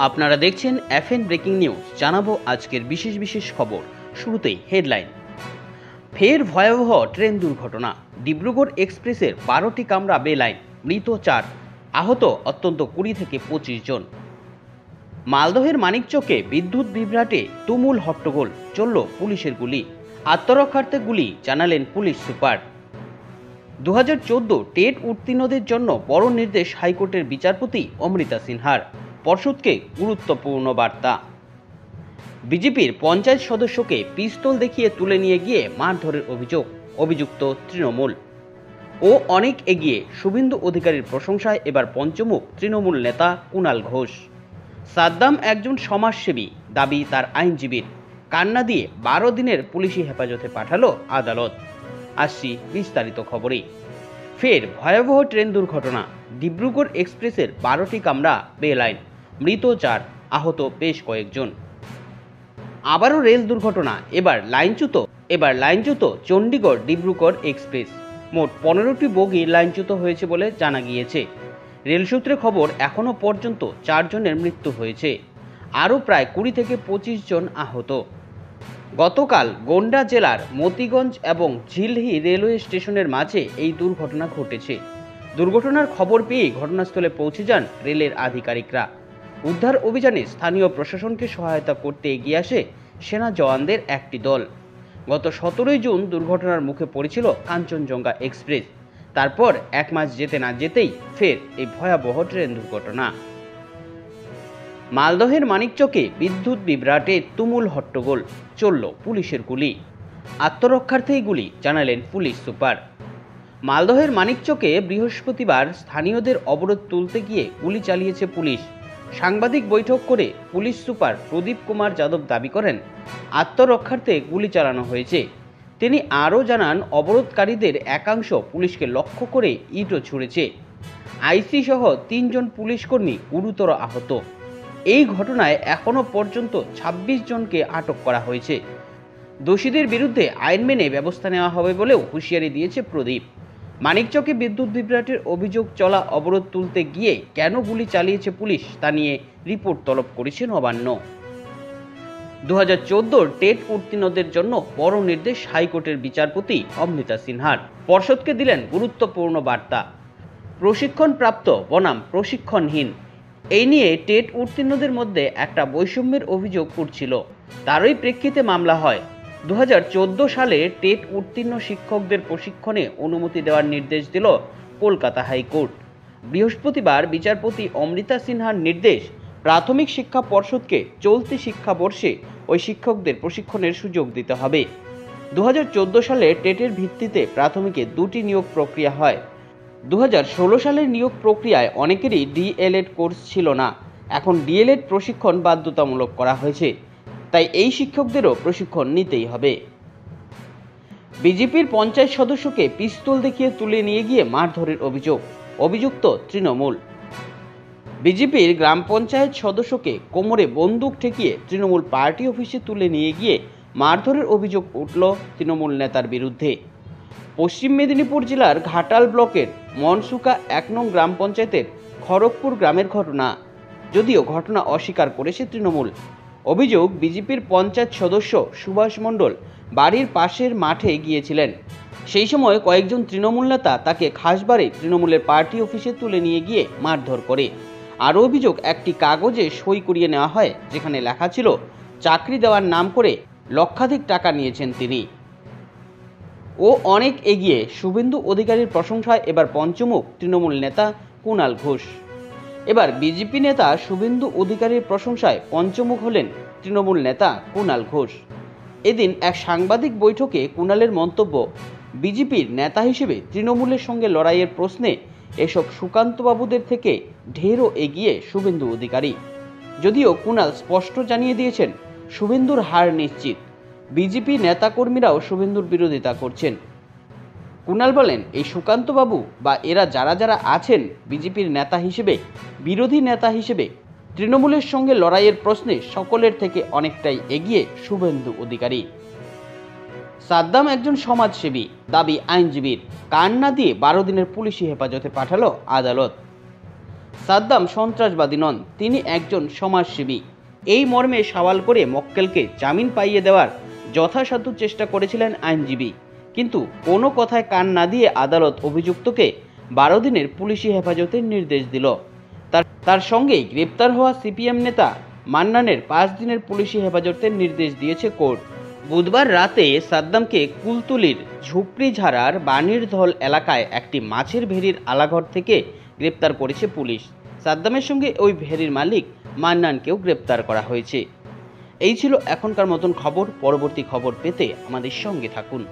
আপনারা দেখছেন FN breaking news. জানাবো আজকের বিশেষ বিশেষ খবর। শুরুতেই হেডলাইন। ফের ভয়াবহ ট্রেন দুর্ঘটনা। ডিব্রুগড় এক্সপ্রেসের 12টি কামরা বেলাইন, মৃত 4, আহত অন্তত 20 থেকে 25 জন। মালদহের মানিকচকে বিদ্যুৎ বিভ্রাটে তুমুল হট্টগোল, চলল পুলিশের গুলি। আত্মরক্ষার্থে গুলি, জানালেন পুলিশ সুপার। 2014 টেট উত্তীর্ণদের জন্য বড় নির্দেশ হাইকোর্টের বিচারপতি অমৃতা সিনহার, পর্ষদকে গুরুত্বপূর্ণ বার্তা। বিজেপির পঞ্চায়েত সদস্যকে পিস্তল দেখিয়ে তুলে নিয়ে গিয়ে মারধরের অভিযুক্ত তৃণমূল। ও অনেক এগিয়ে, শুভেন্দু অধিকারীর প্রশংসায় এবার পঞ্চমুখ তৃণমূল নেতা কুণাল ঘোষ। সাদ্দাম একজন সমাজসেবী, দাবি তার আইনজীবীর। কান্না দিয়ে 12 দিনের পুলিশি হেফাজতে পাঠালো আদালত। আসছি বিস্তারিত খবরে। ফের ভয়াবহ ট্রেন দুর্ঘটনা। ডিব্রুগড় এক্সপ্রেসের 12টি কামরা বেলাইন, মৃত 4, আহত বেশ কয়েকজন। আবারও রেল দুর্ঘটনা। এবার লাইনচ্যুত চণ্ডীগড় ডিব্রুগড় এক্সপ্রেস। মোট 15টি বগি লাইনচ্যুত হয়েছে বলে জানা গিয়েছে। রেল সূত্রে খবর, এখনো পর্যন্ত 4 জনের মৃত্যু হয়েছে, আরও প্রায় 20 থেকে 25 জন আহত। গতকাল গোন্ডা জেলার মতিগঞ্জ এবং ঝিলহি রেলওয়ে স্টেশনের মাঝে এই দুর্ঘটনা ঘটেছে। দুর্ঘটনার খবর পেয়ে ঘটনাস্থলে পৌঁছে যান রেলের আধিকারিকরা। উদ্ধার অভিযানে স্থানীয় প্রশাসনকে সহায়তা করতে এগিয়ে আসে সেনা জওয়ানদের একটি দল। গত 17 জুন দুর্ঘটনার মুখে পড়েছিল কাঞ্চনজঙ্ঘা এক্সপ্রেস। তারপর 1 মাস যেতে না যেতেই ফের এই ভয়াবহ ট্রেন দুর্ঘটনা। মালদহের মানিকচকে বিদ্যুৎ বিভ্রাটে তুমুল হট্টগোল, চলল পুলিশের গুলি। আত্মরক্ষার্থেই গুলি, জানালেন পুলিশ সুপার। মালদহের মানিকচকে বৃহস্পতিবার স্থানীয়দের অবরোধ তুলতে গিয়ে গুলি চালিয়েছে পুলিশ। সাংবাদিক বৈঠক করে পুলিশ সুপার প্রদীপ কুমার যাদব দাবি করেন, আত্মরক্ষার্থে গুলি চালানো হয়েছে। তিনি আরও জানান, অবরোধকারীদের একাংশ পুলিশকে লক্ষ্য করে ইটও ছুঁড়েছে। আইসি সহ 3 জন পুলিশকর্মী গুরুতর আহত। এই ঘটনায় এখনো পর্যন্ত 26 জনকে আটক করা হয়েছে। দোষীদের বিরুদ্ধে আইন মেনে ব্যবস্থা নেওয়া হবে বলেও হুঁশিয়ারি দিয়েছে প্রদীপ। মানিকচকে বিদ্যুৎ বিভ্রাটের অভিযোগ চলা অবরোধ তুলতে গিয়ে কেন গুলি চালিয়েছে পুলিশ, তা নিয়ে রিপোর্ট তলব করেছে নবান্ন। 2014 টেট উত্তীর্ণদের জন্য বড় নির্দেশ হাইকোর্টের বিচারপতি অমৃতা সিনহার, পর্ষদকে দিলেন গুরুত্বপূর্ণ বার্তা। প্রশিক্ষণপ্রাপ্ত বনাম প্রশিক্ষণহীন, এই নিয়ে টেট উত্তীর্ণদের মধ্যে একটা বৈষম্যের অভিযোগ উঠছিল। তারই প্রেক্ষিতে মামলা হয়। 2014 সালে টেট উত্তীর্ণ শিক্ষকদের প্রশিক্ষণে অনুমতি দেওয়ার নির্দেশ দিল কলকাতা হাইকোর্ট। বৃহস্পতিবার বিচারপতি অমৃতা সিনহার নির্দেশ, প্রাথমিক শিক্ষা পর্ষদকে চলতি শিক্ষাবর্ষে ওই শিক্ষকদের প্রশিক্ষণের সুযোগ দিতে হবে। 2014 সালে টেটের ভিত্তিতে প্রাথমিকে 2টি নিয়োগ প্রক্রিয়া হয়। 2016 সালের নিয়োগ প্রক্রিয়ায় অনেকেরই ডিএলএড কোর্স ছিল না। এখন ডিএলএড প্রশিক্ষণ বাধ্যতামূলক করা হয়েছে, তাই এই শিক্ষকদেরও প্রশিক্ষণ নিতেই হবে। বিজেপির পঞ্চায়েত সদস্যকে পিস্তল দেখিয়ে তুলে নিয়ে গিয়ে মারধরের অভিযুক্ত তৃণমূল। বিজেপির গ্রাম পঞ্চায়েত সদস্যকে কোমরে বন্দুক ঠেকিয়ে তৃণমূল পার্টি অফিসে তুলে নিয়ে গিয়ে মারধরের অভিযোগ উঠল তৃণমূল নেতার বিরুদ্ধে। পশ্চিম মেদিনীপুর জেলার ঘাটাল ব্লকের মনসুকা 1 নং গ্রাম পঞ্চায়েতের খড়গপুর গ্রামের ঘটনা। যদিও ঘটনা অস্বীকার করেছে তৃণমূল। অভিযোগ, বিজেপির পঞ্চায়েত সদস্য সুভাষ মণ্ডল বাড়ির পাশের মাঠে গিয়েছিলেন। সেই সময় কয়েকজন তৃণমূল নেতা তাকে খাসবাড়ি তৃণমূলের পার্টি অফিসে তুলে নিয়ে গিয়ে মারধর করে। আরও অভিযোগ, একটি কাগজে সই করিয়ে নেওয়া হয়, যেখানে লেখা ছিল চাকরি দেওয়ার নাম করে লক্ষাধিক টাকা নিয়েছেন তিনি। ও অনেক এগিয়ে, শুভেন্দু অধিকারীর প্রশংসায় এবার পঞ্চমুখ তৃণমূল নেতা কুণাল ঘোষ। এবার বিজেপি নেতা শুভেন্দু অধিকারীর প্রশংসায় পঞ্চমুখ হলেন তৃণমূল নেতা কুণাল ঘোষ। এদিন এক সাংবাদিক বৈঠকে কুণালের মন্তব্য, বিজেপির নেতা হিসেবে তৃণমূলের সঙ্গে লড়াইয়ের প্রশ্নে এসব সুকান্তবাবুদের থেকে ঢেরও এগিয়ে শুভেন্দু অধিকারী। যদিও কুণাল স্পষ্ট জানিয়ে দিয়েছেন, শুভেন্দুর হার নিশ্চিত। বিজেপি নেতাকর্মীরাও শুভেন্দুর বিরোধিতা করছেন। কুণাল বলেন, এই সুকান্তবাবু বা এরা যারা আছেন বিজেপির নেতা হিসেবে, বিরোধী নেতা হিসেবে তৃণমূলের সঙ্গে লড়াইয়ের প্রশ্নে সকলের থেকে অনেকটাই এগিয়ে শুভেন্দু অধিকারী। সাদ্দাম একজন সমাজসেবী, দাবি আইনজীবীর। কান্না দিয়ে 12 দিনের পুলিশি হেফাজতে পাঠালো আদালত। সাদ্দাম সন্ত্রাসবাদী নন, তিনি একজন সমাজসেবী। এই মর্মে সওয়াল করে মক্কেলকে জামিন পাইয়ে দেওয়ার যথাসাধ্য চেষ্টা করেছিলেন আইনজীবী, কিন্তু কোনো কথায় কান না দিয়ে আদালত অভিযুক্তকে 12 দিনের পুলিশি হেফাজতের নির্দেশ দিল। তার সঙ্গেই গ্রেপ্তার হওয়া সিপিএম নেতা মান্নানের 5 দিনের পুলিশি হেফাজতের নির্দেশ দিয়েছে কোর্ট। বুধবার রাতে সাদ্দামকে কুলতলির ঝুপড়িঝাড়ার বানিরধল এলাকায় একটি মাছের ভেড়ির আলাঘর থেকে গ্রেপ্তার করেছে পুলিশ। সাদ্দামের সঙ্গে ওই ভেড়ির মালিক মান্নানকেও গ্রেপ্তার করা হয়েছে। এই ছিল এখনকার মতন খবর। পরবর্তী খবর পেতে আমাদের সঙ্গে থাকুন।